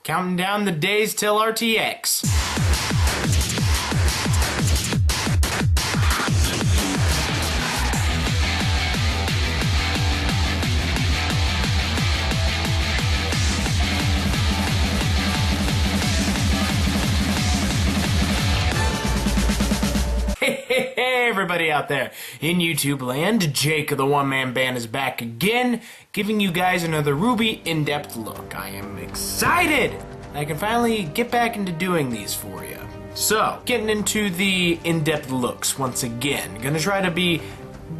Counting down the days till RTX. Hey everybody out there in YouTube land, Jake of the OneManBand is back again, giving you guys another RWBY in-depth look. I am excited I can finally get back into doing these for you. So, getting into the in-depth looks once again. Gonna try to be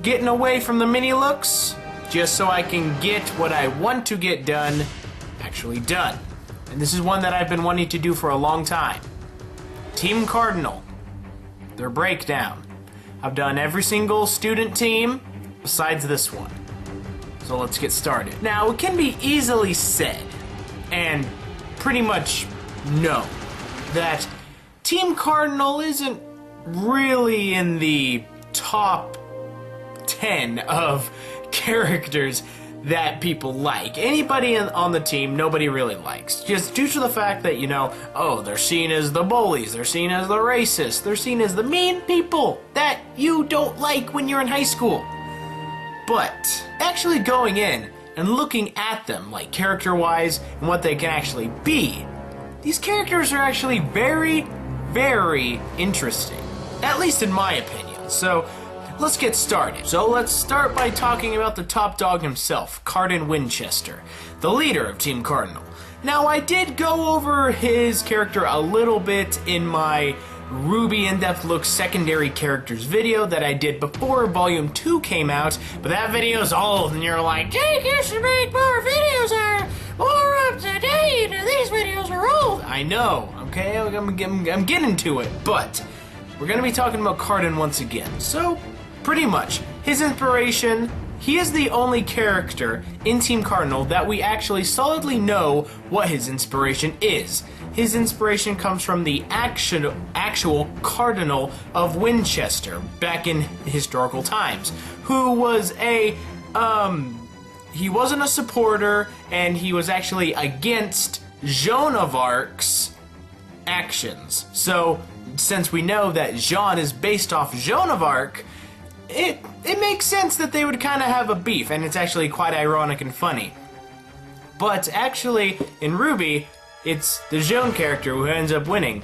getting away from the mini looks, just so I can get what I want to get done, actually done. And this is one that I've been wanting to do for a long time. Team Cardinal. Their breakdown. I've done every single student team besides this one. So let's get started. Now, it can be easily said, and pretty much know, that Team Cardinal isn't really in the top 10 of characters that people like. Anybody on the team, nobody really likes. Just due to the fact that, you know, oh, they're seen as the bullies, they're seen as the racists, they're seen as the mean people that you don't like when you're in high school. But actually going in and looking at them, like character-wise, and what they can actually be, these characters are actually very, very interesting. At least in my opinion. So, let's get started. So let's start by talking about the top dog himself, Cardin Winchester, the leader of Team Cardinal. Now, I did go over his character a little bit in my RWBY in-depth look secondary characters video that I did before Volume 2 came out, but that video's old and you're like, Jake, you should make more videos that are more up to date, and these videos are old. I know, okay, I'm getting to it, but we're gonna be talking about Cardin once again. So, pretty much, his inspiration, he is the only character in Team Cardinal that we actually solidly know what his inspiration is. His inspiration comes from the actual Cardinal of Winchester, back in historical times, who was a, he wasn't a supporter, and he was actually against Joan of Arc's actions. So, since we know that Jean is based off Joan of Arc, it makes sense that they would kind of have a beef, and it's actually quite ironic and funny. But actually, in RWBY, it's the Joan character who ends up winning.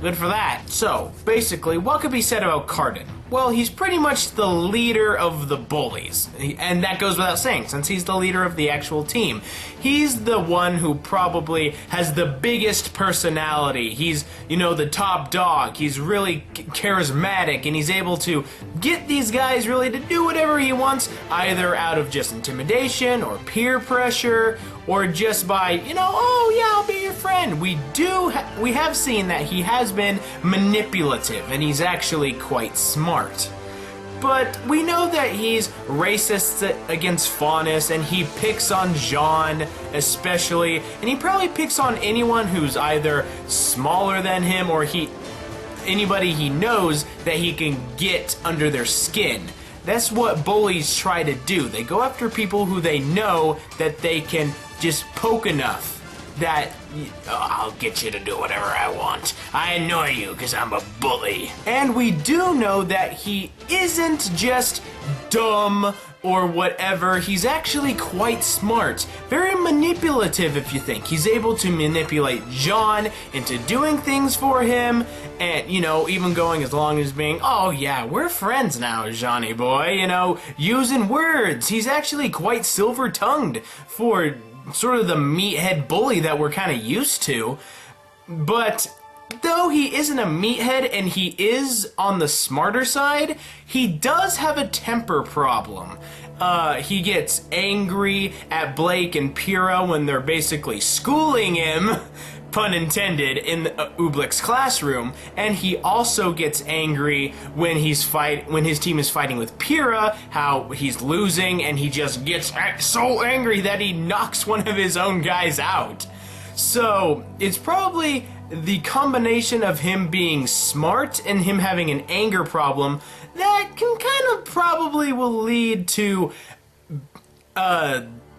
Good for that. So, basically, what could be said about Cardin? Well, he's pretty much the leader of the bullies, and that goes without saying, since he's the leader of the actual team. He's the one who probably has the biggest personality. He's, you know, the top dog. He's really charismatic, and he's able to get these guys really to do whatever he wants, either out of just intimidation, or peer pressure, or just by, you know, oh yeah, I'll be your friend. We have seen that he has been manipulative, and he's actually quite smart. But we know that he's racist against Faunus, and he picks on Jean especially, and he probably picks on anyone who's either smaller than him or anybody he knows that he can get under their skin. That's what bullies try to do. They go after people who they know that they can just poke enough that I'll get you to do whatever I want. I annoy you because I'm a bully. And we do know that he isn't just dumb or whatever. He's actually quite smart. Very manipulative, if you think. He's able to manipulate John into doing things for him, and, you know, even going as long as being, oh yeah, we're friends now, Johnny boy, you know, using words. He's actually quite silver-tongued for sort of the meathead bully that we're kind of used to. But though he isn't a meathead and he is on the smarter side, he does have a temper problem. He gets angry at Blake and Pyrrha when they're basically schooling him, pun intended, in Oobleck's classroom, and he also gets angry when when his team is fighting with Pyrrha, how he's losing, and he just gets so angry that he knocks one of his own guys out. So, it's probably the combination of him being smart and him having an anger problem that can kind of probably will lead to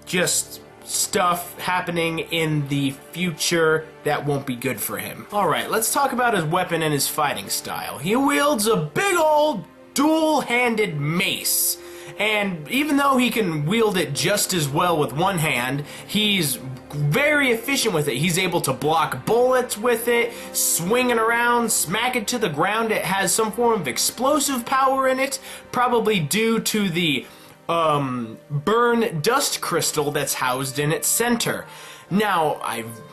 just stuff happening in the future that won't be good for him. Alright, let's talk about his weapon and his fighting style. He wields a big old dual-handed mace. And even though he can wield it just as well with one hand, he's very efficient with it. He's able to block bullets with it, swing it around, smack it to the ground. It has some form of explosive power in it, probably due to the burn dust crystal that's housed in its center. Now,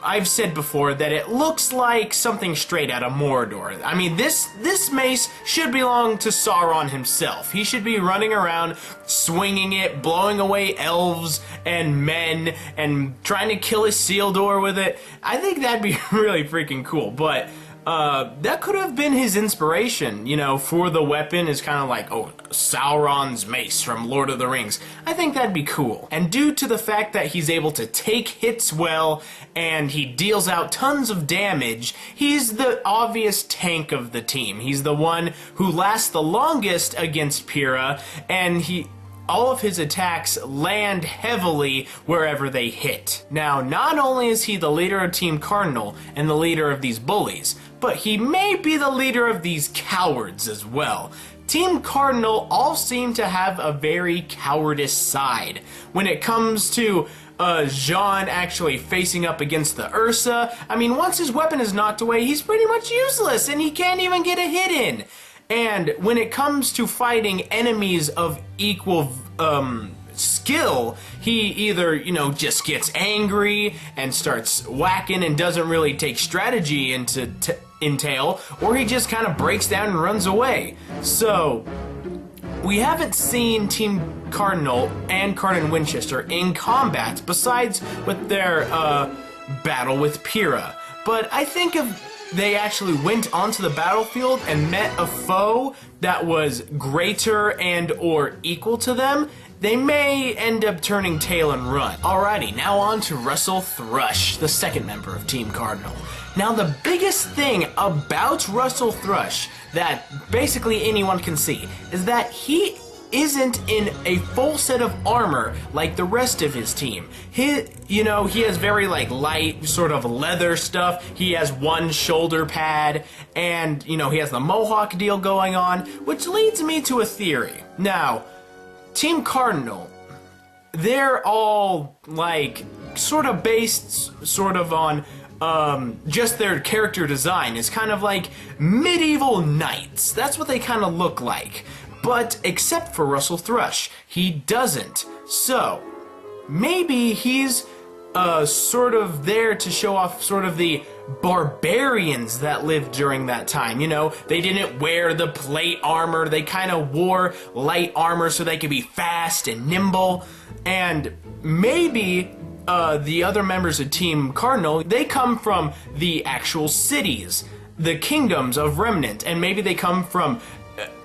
I've said before that it looks like something straight out of Mordor. I mean, this mace should belong to Sauron himself. He should be running around, swinging it, blowing away elves and men, and trying to kill Isildur with it. I think that'd be really freaking cool, but that could have been his inspiration, you know, for the weapon is kind of like, oh, Sauron's mace from Lord of the Rings. I think that'd be cool. And due to the fact that he's able to take hits well and he deals out tons of damage, he's the obvious tank of the team. He's the one who lasts the longest against Pyrrha, and all of his attacks land heavily wherever they hit. Now, not only is he the leader of Team Cardinal and the leader of these bullies, but he may be the leader of these cowards as well. Team Cardinal all seem to have a very cowardice side. When it comes to Jean actually facing up against the Ursa, I mean, once his weapon is knocked away, he's pretty much useless and he can't even get a hit in. And when it comes to fighting enemies of equal skill, he either, you know, just gets angry and starts whacking and doesn't really take strategy into entail, or he just kind of breaks down and runs away. So, we haven't seen Team Cardinal and Cardin Winchester in combat besides with their battle with Pyrrha. But I think if they actually went onto the battlefield and met a foe that was greater and or equal to them, they may end up turning tail and run. Alrighty, now on to Russell THRUSH, the second member of Team Cardinal. Now the biggest thing about Russell THRUSH that basically anyone can see is that he isn't in a full set of armor like the rest of his team. He has very like light sort of leather stuff. He has one shoulder pad and, you know, he has the mohawk deal going on, which leads me to a theory. Now, Team Cardinal, they're all like sort of based sort of on just their character design is kind of like medieval knights. That's what they kind of look like. But except for Russell THRUSH, he doesn't. So, maybe he's sort of there to show off sort of the barbarians that lived during that time. You know, they didn't wear the plate armor, they kind of wore light armor so they could be fast and nimble. And maybe the other members of Team Cardinal, they come from the actual cities, the kingdoms of Remnant, and maybe they come from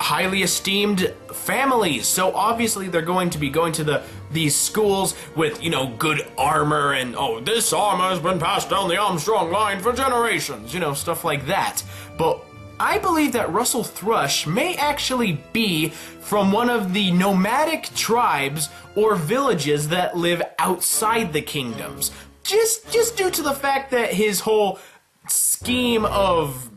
highly esteemed families. So obviously they're going to be going to these schools with, you know, good armor and, oh, this armor has been passed down the Armstrong line for generations, you know, stuff like that. But I believe that Russell THRUSH may actually be from one of the nomadic tribes or villages that live outside the kingdoms. Just due to the fact that his whole scheme of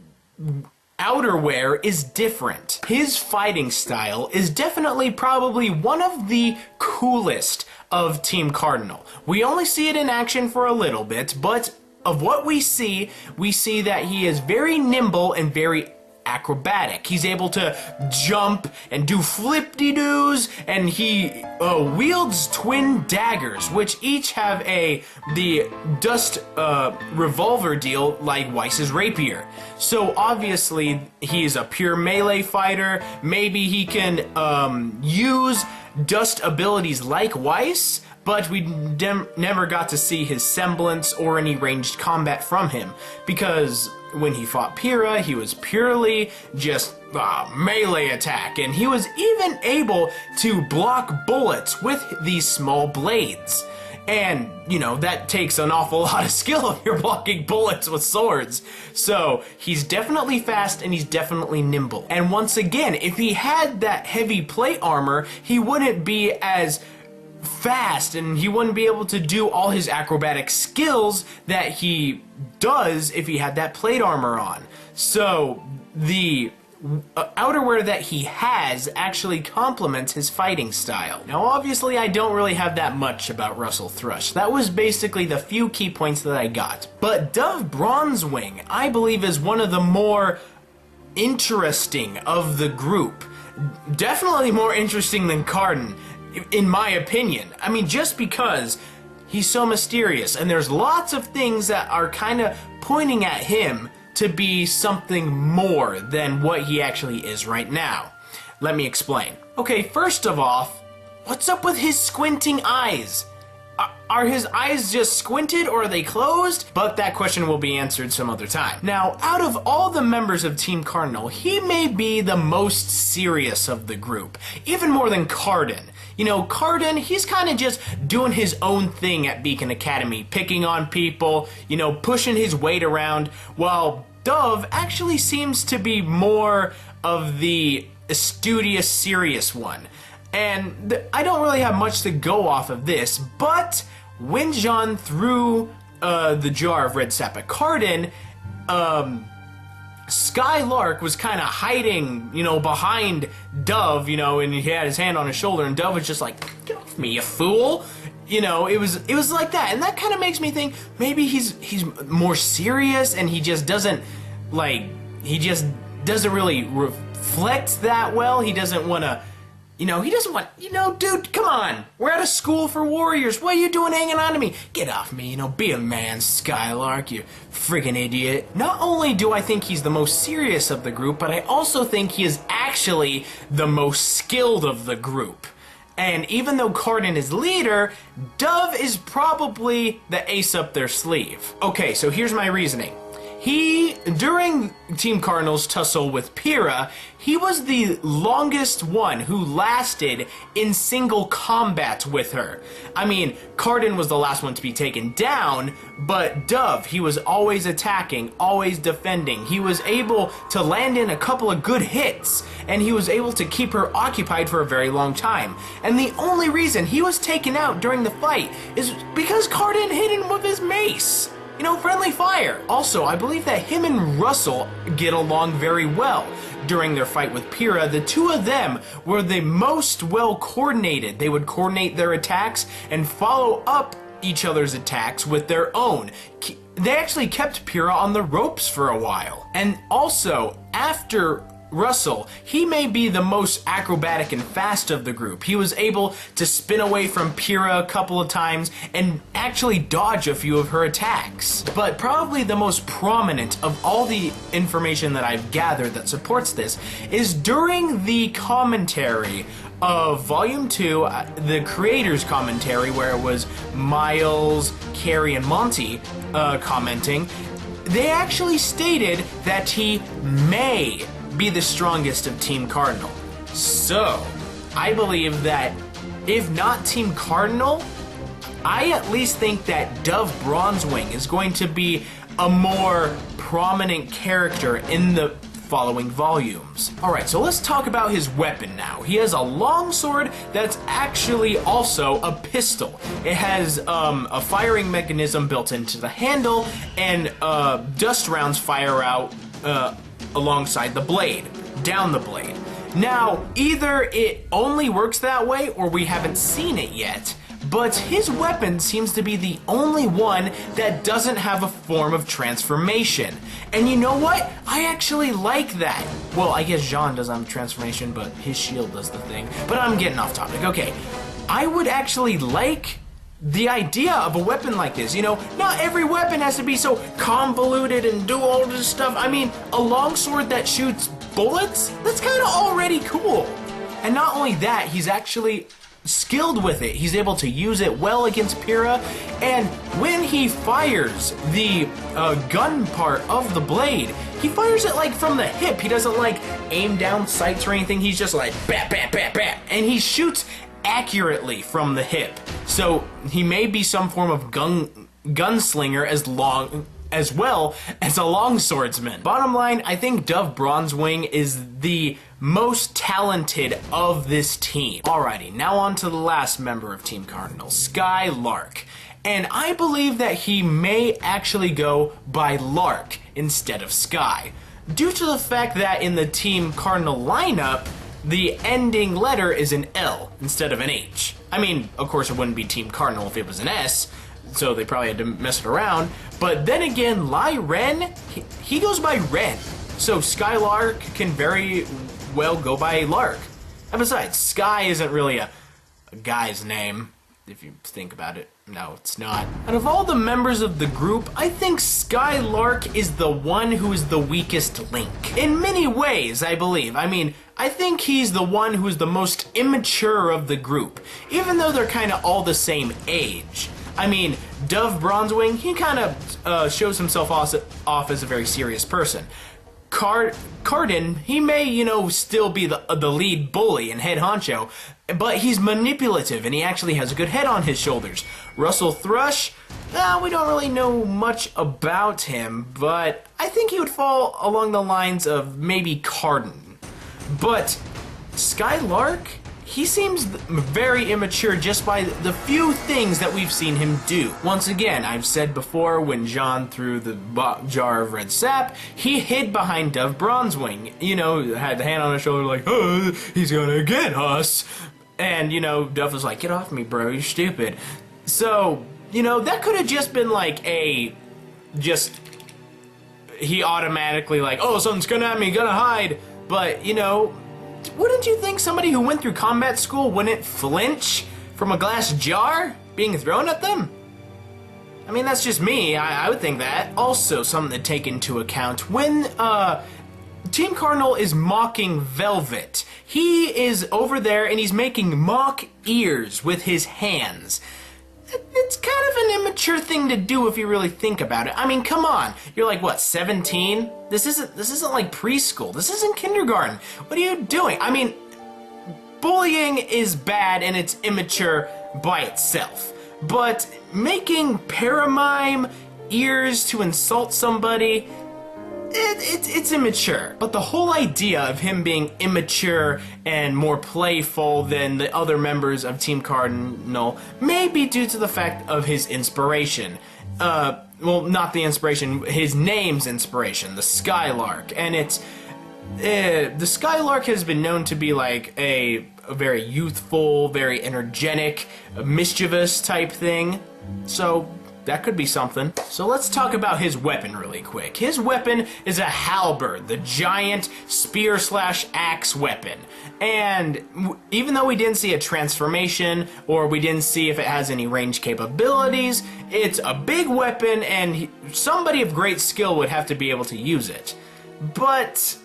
outerwear is different. His fighting style is definitely probably one of the coolest of Team Cardinal. We only see it in action for a little bit, but of what we see that he is very nimble and very acrobatic. He's able to jump and do flip-de-doos, and he wields twin daggers, which each have the dust revolver deal like Weiss's rapier. So obviously he's a pure melee fighter. Maybe he can use dust abilities like Weiss, but we never got to see his semblance or any ranged combat from him, because when he fought Pyrrha, he was purely just melee attack, and he was even able to block bullets with these small blades. And, you know, that takes an awful lot of skill if you're blocking bullets with swords. So, he's definitely fast and he's definitely nimble. And once again, if he had that heavy plate armor, he wouldn't be as fast, and he wouldn't be able to do all his acrobatic skills that he does if he had that plate armor on. So the outerwear that he has actually complements his fighting style. Now obviously I don't really have that much about Russell Thrush. That was basically the few key points that I got. But Dove Bronzewing, I believe, is one of the more interesting of the group. Definitely more interesting than Cardin, in my opinion. I mean, just because he's so mysterious, and there's lots of things that are kind of pointing at him to be something more than what he actually is right now. Let me explain. Okay, first of all, what's up with his squinting eyes? Are his eyes just squinted or are they closed? But that question will be answered some other time. Now, out of all the members of Team Cardinal, he may be the most serious of the group, even more than Cardin. You know, Cardin, he's kind of just doing his own thing at Beacon Academy, picking on people, you know, pushing his weight around, while Dove actually seems to be more of the studious, serious one. And I don't really have much to go off of this, but when John threw the jar of red sap at Cardin, LARK was kind of hiding, you know, behind Dove, you know, and he had his hand on his shoulder, and Dove was just like, "Get off me, you fool!" You know, it was like that, and that kind of makes me think maybe he's more serious, and he just doesn't really reflect that well. He doesn't want to. You know, he doesn't want, you know, dude, come on. We're at a school for warriors. What are you doing hanging on to me? Get off me, you know, be a man, Skylark, you friggin' idiot. Not only do I think he's the most serious of the group, but I also think he is actually the most skilled of the group. And even though Cardin is leader, Dove is probably the ace up their sleeve. Okay, so here's my reasoning. During Team Cardinal's tussle with Pyrrha, he was the longest one who lasted in single combat with her. I mean, Cardin was the last one to be taken down, but Dove, he was always attacking, always defending. He was able to land in a couple of good hits, and he was able to keep her occupied for a very long time. And the only reason he was taken out during the fight is because Cardin hit him with his mace. You know, friendly fire. Also, I believe that him and Russell get along very well. During their fight with Pyrrha, the two of them were the most well coordinated. They would coordinate their attacks and follow up each other's attacks with their own. They actually kept Pyrrha on the ropes for a while. And also, after Russell, he may be the most acrobatic and fast of the group. He was able to spin away from Pyrrha a couple of times and actually dodge a few of her attacks. But probably the most prominent of all the information that I've gathered that supports this is during the commentary of Volume 2, the creator's commentary, where it was Miles, Carrie, and Monty commenting. They actually stated that he may be the strongest of Team Cardinal. So, I believe that if not Team Cardinal, I at least think that Dove Bronzewing is going to be a more prominent character in the following volumes. Alright, so let's talk about his weapon now. He has a longsword that's actually also a pistol. It has a firing mechanism built into the handle, and dust rounds fire out alongside the blade, down the blade. Now, either it only works that way or we haven't seen it yet, but his weapon seems to be the only one that doesn't have a form of transformation. And you know what? I actually like that. Well, I guess Jean doesn't have a transformation, but his shield does the thing. But I'm getting off topic. Okay, I would actually like the idea of a weapon like this. You know, not every weapon has to be so convoluted and do all this stuff. I mean, a longsword that shoots bullets? That's kind of already cool. And not only that, he's actually skilled with it. He's able to use it well against Pyrrha, and when he fires the gun part of the blade, he fires it like from the hip. He doesn't like aim down sights or anything. He's just like bat, bat, bat, bat, and he shoots accurately from the hip. So he may be some form of gunslinger as well as a longswordsman. Bottom line, I think Dove Bronzewing is the most talented of this team. Alrighty, now on to the last member of Team Cardinal, Sky Lark. And I believe that he may actually go by Lark instead of Sky, due to the fact that in the Team Cardinal lineup, the ending letter is an L instead of an H. I mean, of course it wouldn't be Team Cardinal if it was an S, so they probably had to mess it around. But then again, Ren, he goes by Ren. So Skylark can very well go by Lark. And besides, Sky isn't really a guy's name, if you think about it. No, it's not. Out of all the members of the group, I think Skylark is the one who is the weakest link. In many ways, I believe. I mean, I think he's the one who is the most immature of the group, even though they're kind of all the same age. I mean, Bronzewing, he kind of shows himself off as a very serious person. Cardin, he may, you know, still be the lead bully and head honcho, but he's manipulative and he actually has a good head on his shoulders. THRUSH, we don't really know much about him, but I think he would fall along the lines of maybe Cardin. But Skylark, he seems very immature just by the few things that we've seen him do. Once again, I've said before, when John threw the jar of red sap, he hid behind Bronzewing. You know, had the hand on his shoulder like, oh, he's gonna get us. And, you know, Duff was like, get off me, bro, you're stupid. So, you know, that could have just been like he automatically like, oh, something's gonna at me, gonna hide. But, you know, wouldn't you think somebody who went through combat school wouldn't flinch from a glass jar being thrown at them? I mean, that's just me. I would think that. Also, something to take into account. When Team Cardinal is mocking Velvet, he is over there and he's making mock ears with his hands. It's kind of an immature thing to do if you really think about it. I mean, come on. You're like, what, 17? This isn't like preschool. This isn't kindergarten. What are you doing? I mean, bullying is bad and it's immature by itself. But making paramime ears to insult somebody, it's immature. But the whole idea of him being immature and more playful than the other members of Team Cardinal may be due to the fact of his inspiration. Well, not the inspiration, his name's inspiration, the Skylark. And it's, the Skylark has been known to be like a very youthful, very energetic, mischievous type thing. So that could be something. So let's talk about his weapon really quick. His weapon is a halberd, the giant spear/axe weapon. And even though we didn't see a transformation, or we didn't see if it has any range capabilities, it's a big weapon and somebody of great skill would have to be able to use it. But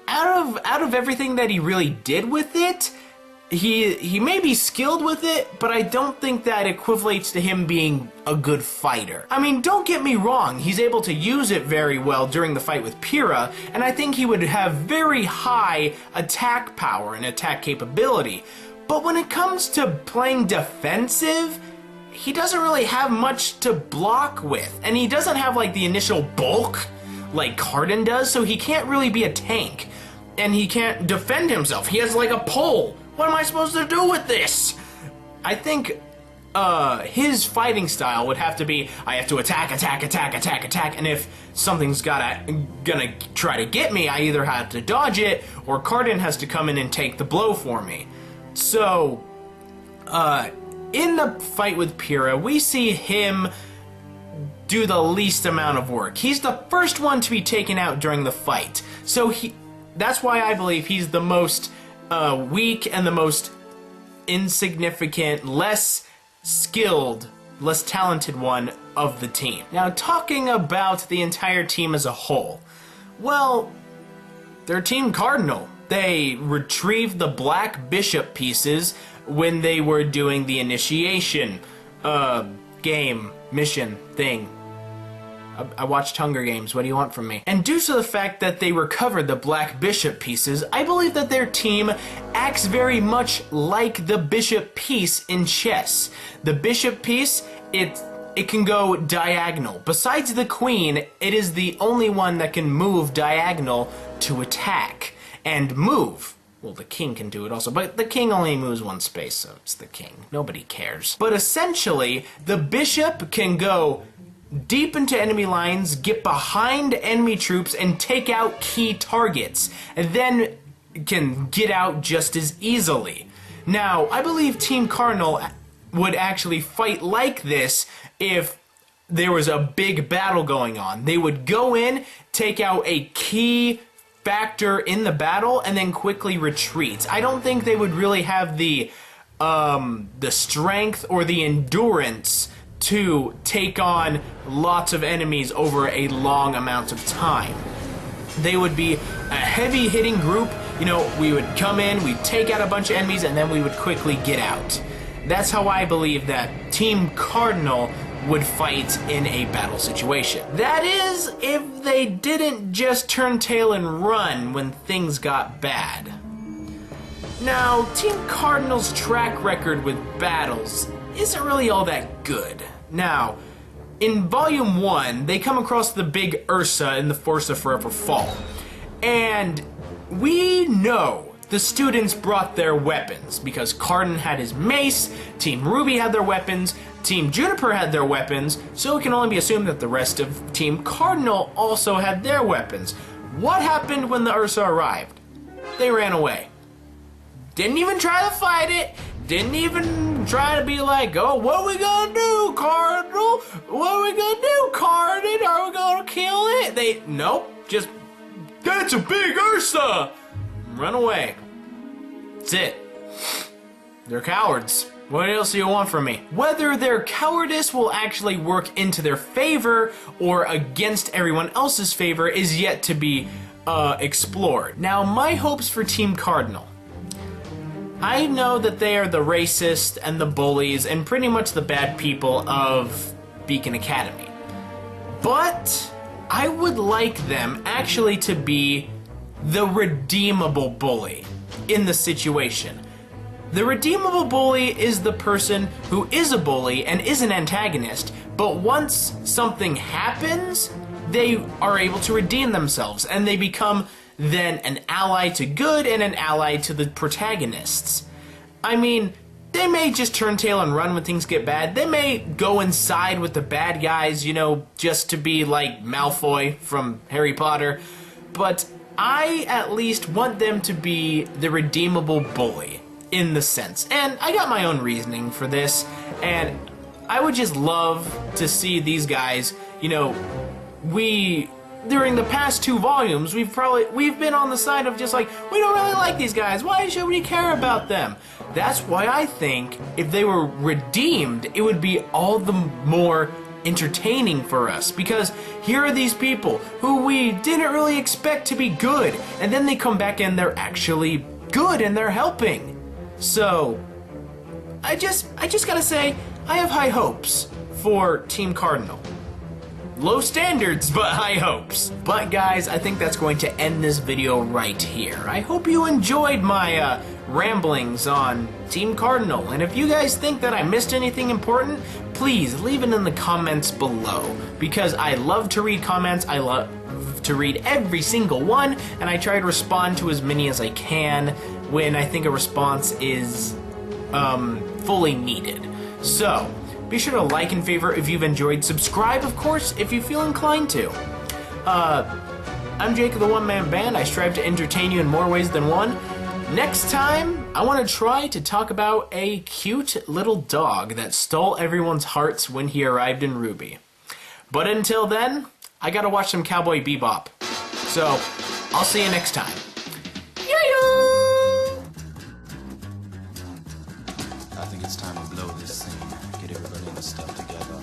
out of everything that he really did with it, he may be skilled with it, but I don't think that equivalates to him being a good fighter. I mean, don't get me wrong, he's able to use it very well during the fight with Pyrrha, and I think he would have very high attack power and attack capability. But when it comes to playing defensive, he doesn't really have much to block with, and he doesn't have like the initial bulk like Cardin does, so he can't really be a tank, and he can't defend himself. He has like a pole. What am I supposed to do with this? I think his fighting style would have to be, I have to attack, and if something's gonna try to get me, I either have to dodge it, or Cardin has to come in and take the blow for me. So, in the fight with Pyrrha, we see him do the least amount of work. He's the first one to be taken out during the fight. So that's why I believe he's the most weak and the most insignificant, less skilled, less talented one of the team. Now, talking about the entire team as a whole, well, they're Team Cardinal. They retrieved the black bishop pieces when they were doing the initiation game, mission, thing. I watched Hunger Games, what do you want from me? And due to the fact that they recovered the black bishop pieces, I believe that their team acts very much like the bishop piece in chess. The bishop piece, it can go diagonal. Besides the queen, it is the only one that can move diagonal to attack. and move. Well, the king can do it also, but the king only moves one space, so it's the king. Nobody cares. But essentially, the bishop can go deep into enemy lines, get behind enemy troops, and take out key targets, and then can get out just as easily. Now, I believe Team Cardinal would actually fight like this if there was a big battle going on. They would go in, take out a key factor in the battle, and then quickly retreat. I don't think they would really have the strength or the endurance to take on lots of enemies over a long amount of time. They would be a heavy hitting group. You know, we would come in, we'd take out a bunch of enemies, and then we would quickly get out. That's how I believe that Team Cardinal would fight in a battle situation. That is, if they didn't just turn tail and run when things got bad. Now, Team Cardinal's track record with battles isn't really all that good. Now, in Volume 1, they come across the big Ursa in the Force of Forever Fall. And we know the students brought their weapons, because Cardin had his mace, Team RWBY had their weapons, Team Juniper had their weapons, so it can only be assumed that the rest of Team Cardinal also had their weapons. What happened when the Ursa arrived? They ran away. Didn't even try to fight it, didn't even try to be like, oh, what are we gonna do, Cardinal? What are we gonna do, Cardin? Are we gonna kill it? Nope, just, that's a big Ursa! Run away. That's it. They're cowards. What else do you want from me? Whether their cowardice will actually work into their favor or against everyone else's favor is yet to be explored. Now, my hopes for Team Cardinal. I know that they are the racist and the bullies and pretty much the bad people of Beacon Academy. But I would like them actually to be the redeemable bully in the situation. The redeemable bully is the person who is a bully and is an antagonist, but once something happens, they are able to redeem themselves, and they become then an ally to good and an ally to the protagonists. I mean, they may just turn tail and run when things get bad. They may go inside with the bad guys, you know, just to be like Malfoy from Harry Potter, but I at least want them to be the redeemable bully in the sense. And I got my own reasoning for this, and I would just love to see these guys, you know, during the past 2 volumes, we've been on the side of just like, we don't really like these guys, why should we care about them? That's why I think if they were redeemed, it would be all the more entertaining for us, because here are these people who we didn't really expect to be good, and then they come back and they're actually good and they're helping. So I just gotta say, I have high hopes for Team Cardinal. Low standards, but high hopes. But guys, I think that's going to end this video right here. I hope you enjoyed my ramblings on Team Cardinal, and if you guys think that I missed anything important, please leave it in the comments below, because I love to read comments, I love to read every single one, and I try to respond to as many as I can when I think a response is fully needed. So, be sure to like and favorite if you've enjoyed, subscribe of course if you feel inclined to. I'm Jake of the One Man Band, I strive to entertain you in more ways than one. Next time, I want to try to talk about a cute little dog that stole everyone's hearts when he arrived in RWBY. But until then, I gotta watch some Cowboy Bebop. So, I'll see you next time. I think it's time to blow this scene. Get everybody in the stuff together.